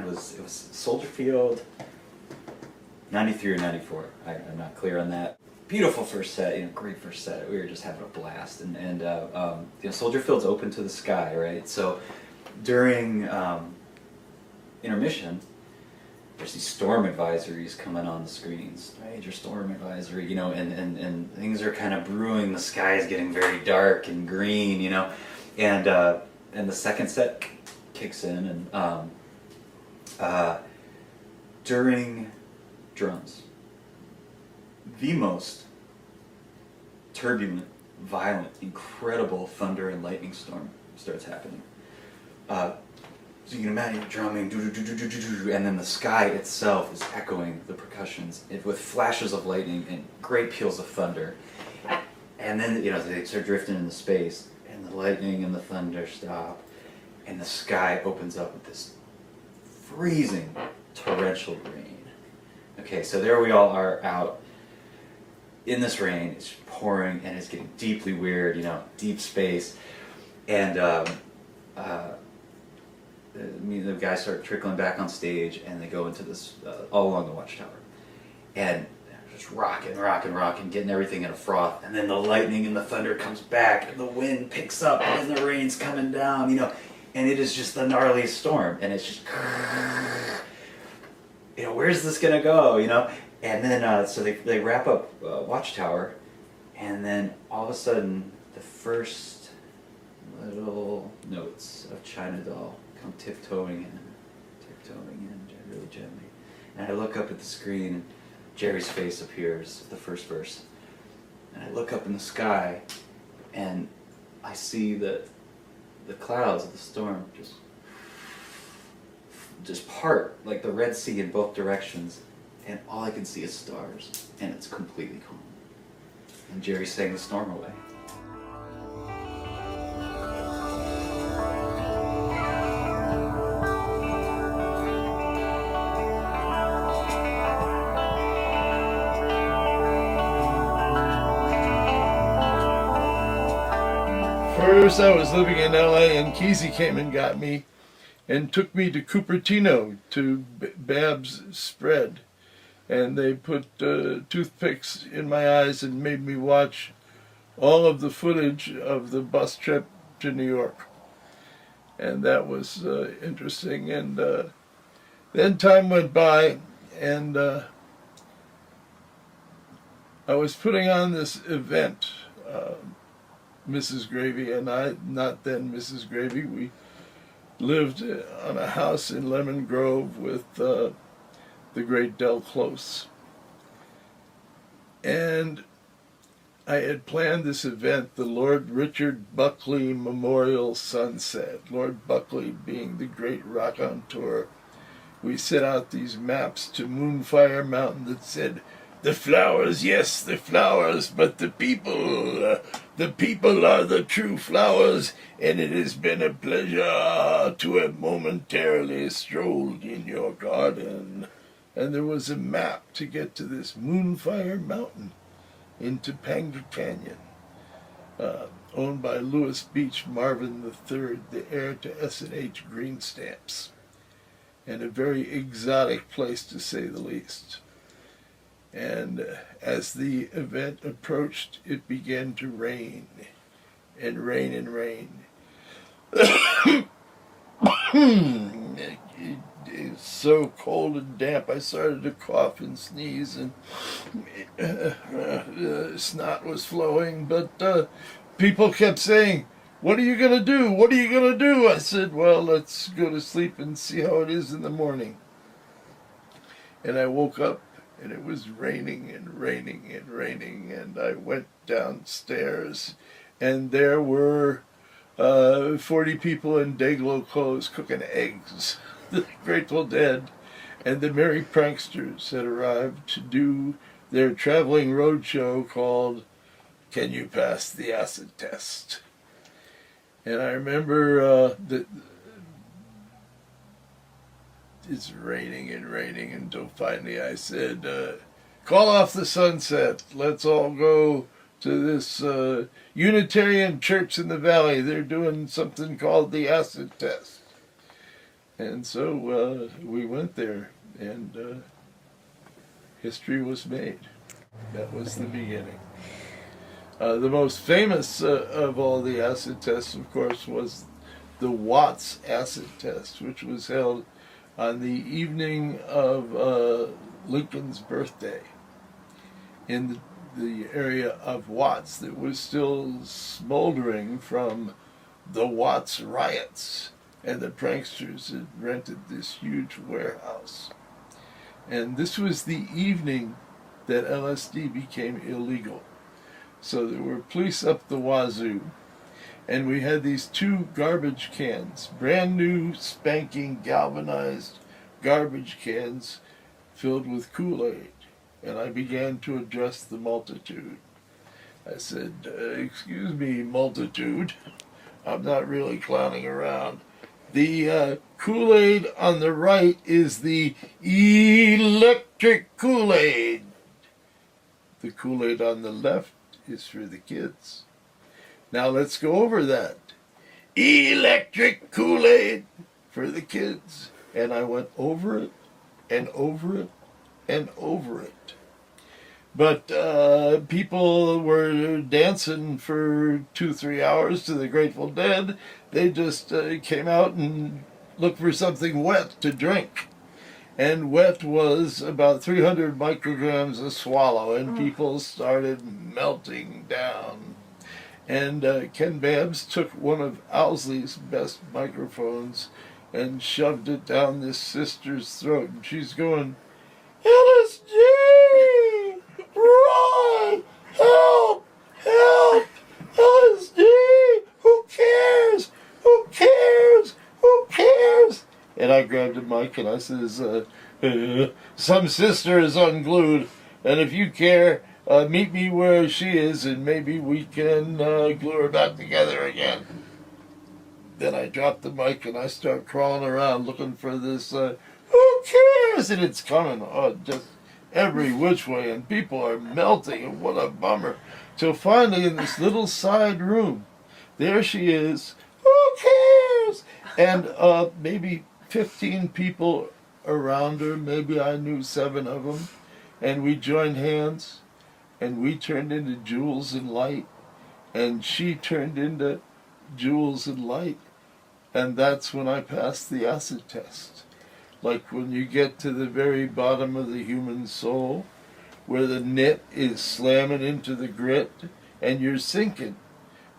was Soldier Field, 93 or 94. I'm not clear on that. Beautiful first set, great first set. We were just having a blast, and Soldier Field's open to the sky, right? So during intermission, there's these storm advisories coming on the screens. Major storm advisory, and things are kind of brewing. The sky is getting very dark and green, and the second set kicks in, and during drums, the most turbulent, violent, incredible thunder and lightning storm starts happening. So you can imagine drumming, and then the sky itself is echoing the percussions with flashes of lightning and great peals of thunder. And then, they start drifting into space, and the lightning and the thunder stop, and the sky opens up with this freezing, torrential rain. Okay, so there we all are out in this rain. It's pouring, and it's getting deeply weird, deep space. And the guys start trickling back on stage, and they go into this, all along the watchtower. And just rocking, getting everything in a froth. And then the lightning and the thunder comes back, and the wind picks up, and the rain's coming down, and it is just the gnarliest storm. And it's just, where's this gonna go, And then, so they wrap up Watchtower, and then all of a sudden, the first little notes of China Doll come tiptoeing in really gently. And I look up at the screen, and Jerry's face appears, the first verse. And I look up in the sky, and I see that the clouds of the storm just part like the Red Sea in both directions, and all I can see is stars, and it's completely calm. And Jerry sang the storm away. First, I was living in LA, and Kesey came and got me and took me to Cupertino to Bab's Spread. And they put toothpicks in my eyes and made me watch all of the footage of the bus trip to New York. And that was interesting. And then time went by, and I was putting on this event. Mrs. Gravy and I, not then Mrs. Gravy, we lived on a house in Lemon Grove with the great Del Close. And I had planned this event, the Lord Richard Buckley Memorial Sunset. Lord Buckley being the great raconteur. We set out these maps to Moonfire Mountain that said, "The flowers, yes, the flowers, but the people are the true flowers, and it has been a pleasure to have momentarily strolled in your garden." And there was a map to get to this Moonfire Mountain in Topanga Canyon, owned by Lewis Beach Marvin III, the heir to S&H green stamps, and a very exotic place to say the least. And as the event approached, it began to rain, and rain and rain. It's so cold and damp, I started to cough and sneeze, and snot was flowing, but people kept saying, "What are you going to do? What are you going to do?" I said, "Well, let's go to sleep and see how it is in the morning." And I woke up, and it was raining and raining and raining, and I went downstairs, and there were 40 people in day-glow clothes cooking eggs. The Grateful Dead and the Merry Pranksters had arrived to do their traveling roadshow called "Can You Pass the Acid Test?" And I remember that it's raining and raining until finally I said, "Call off the sunset. Let's all go to this Unitarian church in the valley. They're doing something called the acid test." And so we went there, and history was made. That was the beginning. The most famous of all the acid tests, of course, was the Watts acid test, which was held on the evening of Lincoln's birthday in the area of Watts that was still smoldering from the Watts riots, and the pranksters had rented this huge warehouse. And this was the evening that LSD became illegal. So there were police up the wazoo, and we had these 2 garbage cans, brand new, spanking, galvanized garbage cans filled with Kool-Aid. And I began to address the multitude. I said, excuse me, multitude, I'm not really clowning around. The Kool-Aid on the right is the electric Kool-Aid. The Kool-Aid on the left is for the kids. Now let's go over that. Electric Kool-Aid for the kids. And I went over it, and over it, and over it. But people were dancing for 2-3 hours to the Grateful Dead. They just came out and looked for something wet to drink. And wet was about 300 micrograms a swallow, and people started melting down. And Ken Babs took one of Owsley's best microphones and shoved it down this sister's throat. And she's going, LSD! Run! Help! Help! LSD! Who cares? Who cares? Who cares? And I grabbed a mic and I says, some sister is unglued, and if you care, meet me where she is, and maybe we can glue her back together again. Then I drop the mic and I start crawling around looking for this, who cares? And it's coming, just every which way, and people are melting, and what a bummer. Till finally in this little side room, there she is, who cares? And maybe 15 people around her, maybe I knew 7 of them, and we joined hands, and we turned into jewels and light, and she turned into jewels and light, and that's when I passed the acid test. Like when you get to the very bottom of the human soul, where the knit is slamming into the grit, and you're sinking,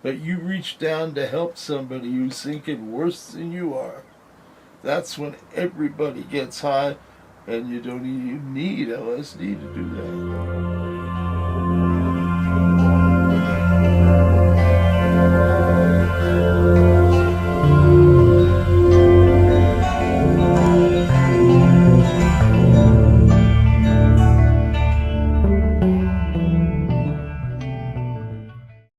but you reach down to help somebody who's sinking worse than you are. That's when everybody gets high, and you don't even need LSD to do that.